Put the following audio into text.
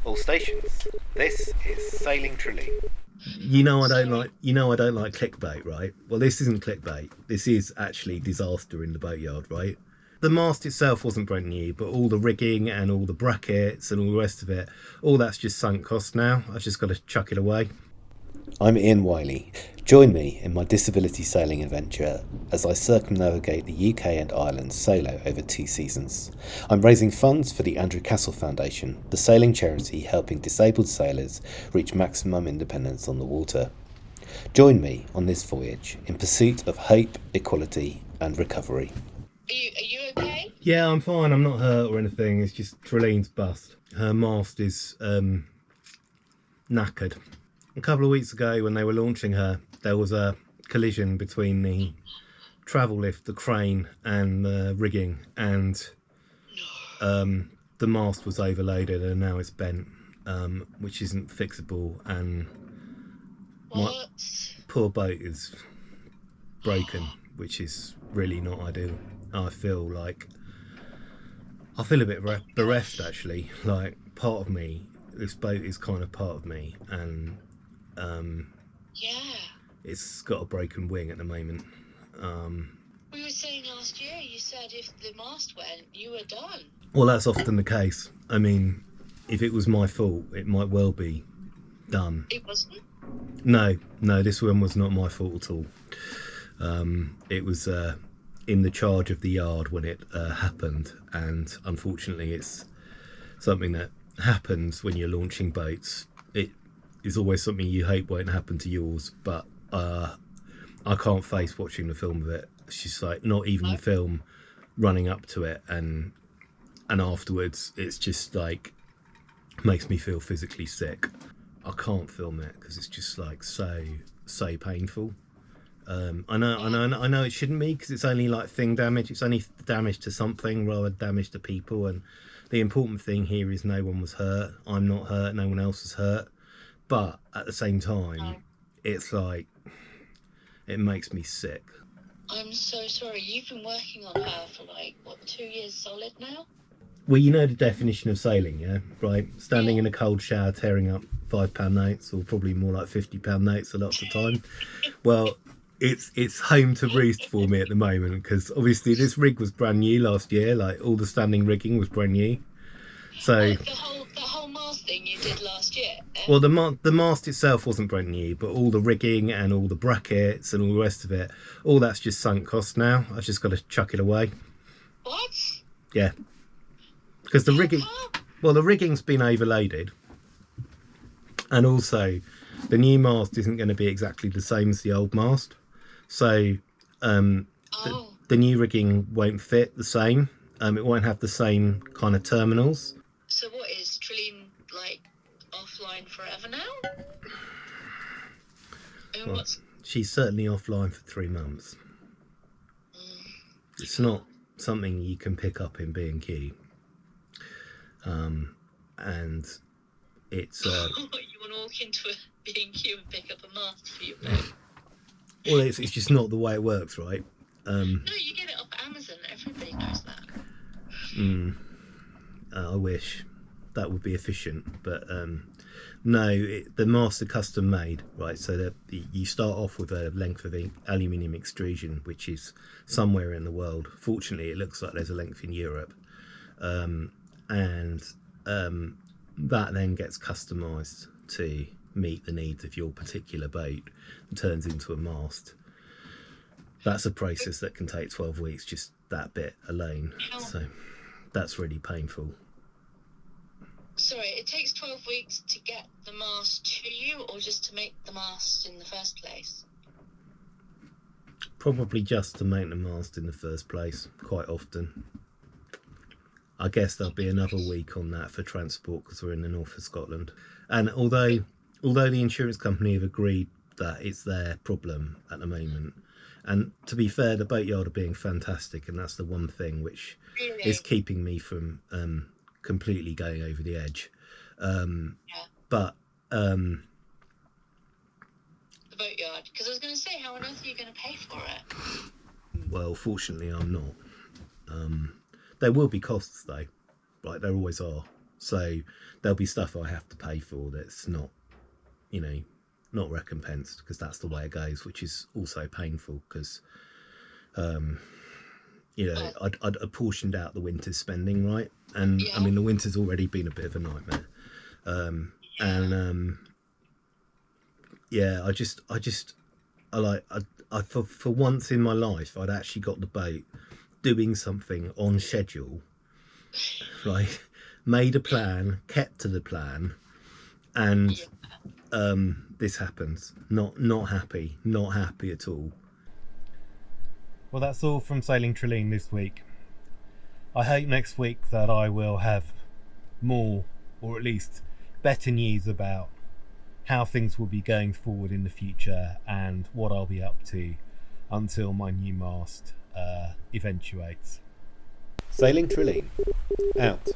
All stations. This is Sailing Trilleen. You know I don't like clickbait, right? Well, this isn't clickbait. This is actually disaster in the boatyard, right? The mast itself wasn't brand new, but all the rigging and all the brackets and all the rest of it, all that's just sunk cost now. I've just got to chuck it away. I'm Ian Wiley. Join me in my disability sailing adventure as I circumnavigate the UK and Ireland solo over 2 seasons. I'm raising funds for the Andrew Castle Foundation, the sailing charity helping disabled sailors reach maximum independence on the water. Join me on this voyage in pursuit of hope, equality and recovery. Are you okay? Yeah, I'm fine. I'm not hurt or anything. It's just Trilleen's bust. Her mast is knackered. A couple of weeks ago when they were launching her, there was a collision between the travel lift, the crane and the rigging, and the mast was overloaded and now it's bent, which isn't fixable, and my poor boat is broken, which is really not ideal. I feel a bit bereft actually. Like, part of me, this boat is kind of part of me, and it's got a broken wing at the moment. We were saying last year, you said if the mast went, you were done. Well, that's often the case. I mean, if it was my fault, it might well be done. It wasn't? No, this one was not my fault at all. It was in the charge of the yard when it happened, and unfortunately it's something that happens when you're launching boats. It is always something you hope won't happen to yours, but I can't face watching the film of it. It's just like, not even the film, running up to it and afterwards, it's just like makes me feel physically sick. I can't film it because it's just like so painful. I know it shouldn't be, because it's only like thing damage. It's only damage to something rather than damage to people, and the important thing here is no one was hurt. I'm not hurt, no one else was hurt, but at the same time it's like, it makes me sick. I'm so sorry. You've been working on her for 2 years solid now? Well, you know the definition of sailing, yeah, right? Standing in a cold shower, tearing up £5 notes, or probably more like £50 notes a lot of the time. Well, it's home to roost for me at the moment, because obviously this rig was brand new last year. Like, all the standing rigging was brand new. So the whole mast thing you did last year? Well, the mast itself wasn't brand new, but all the rigging and all the brackets and all the rest of it, all that's just sunk cost now. I've just got to chuck it away. What? Yeah. Because the rigging's been overloaded, and also the new mast isn't going to be exactly the same as the old mast, so the new rigging won't fit the same. It won't have the same kind of terminals. So what, is Trilleen offline forever now? Well, she's certainly offline for 3 months. It's not something you can pick up in B&Q. And it's you want to walk into a B&Q and pick up a mast for your boat? Well, it's just not the way it works, right? No, you get it off Amazon. Everybody knows that. I wish that would be efficient, but no, the masts are custom made, right? So that you start off with a length of aluminium extrusion, which is somewhere in the world. Fortunately, it looks like there's a length in Europe, and that then gets customized to meet the needs of your particular boat and turns into a mast. That's a process that can take 12 weeks, just that bit alone. So that's really painful. Sorry, it takes 12 weeks to get the mast to you, or just to make the mast in the first place? Probably just to make the mast in the first place, quite often. I guess there'll be another week on that for transport, because we're in the north of Scotland. And although the insurance company have agreed that it's their problem at the moment, and to be fair, the boatyard are being fantastic, and that's the one thing which is keeping me from completely going over the edge. But the boatyard, because I was going to say, how on earth are you going to pay for it? Well, fortunately I'm not. There will be costs though, right? There always are. So there'll be stuff I have to pay for that's not, you know, not recompensed, because that's the way it goes, which is also painful because, you know, I'd apportioned out the winter's spending, right? And I mean, the winter's already been a bit of a nightmare. Yeah, I for once in my life, I'd actually got the boat doing something on schedule, like made a plan, kept to the plan, and this happens. Not happy at all. Well, that's all from Sailing Trilleen this week. I hope next week that I will have more, or at least better news about how things will be going forward in the future and what I'll be up to until my new mast eventuates. Sailing Trilleen, out.